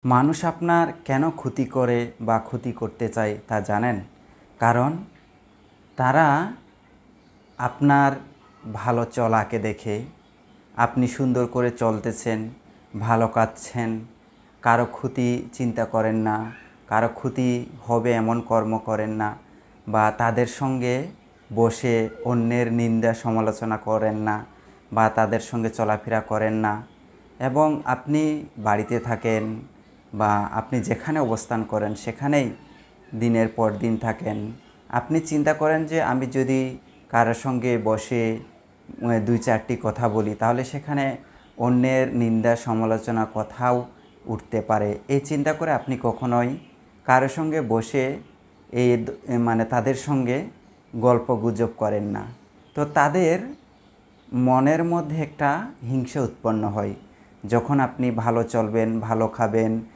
মানুষ আপনার কেন ক্ষতি করে বা ক্ষতি করতে চায় তা জানেন? কারণ তারা আপনার ভালো চলাকে দেখে, আপনি সুন্দর করে চলতেছেন, ভালো কাটছেন, কারো ক্ষতি চিন্তা করেন না, কারো ক্ষতি হবে এমন কর্ম করেন না, বা তাদের সঙ্গে বসে অন্যের নিন্দা সমালোচনা করেন না, বা তাদের সঙ্গে চলাফেরা করেন না। এবং আপনি বাড়িতে থাকেন বা আপনি যেখানে অবস্থান করেন সেখানেই দিনের পর দিন থাকেন। আপনি চিন্তা করেন যে আমি যদি কারোর সঙ্গে বসে ২-৪টি কথা বলি তাহলে সেখানে অন্যের নিন্দা সমালোচনা কথাও উঠতে পারে। এই চিন্তা করে আপনি কখনোই কারোর সঙ্গে বসে মানে তাদের সঙ্গে গল্পগুজব করেন না। তো তাদের মনের মধ্যে একটা হিংসা উৎপন্ন হয়। যখন আপনি ভালো চলবেন, ভালো খাবেন,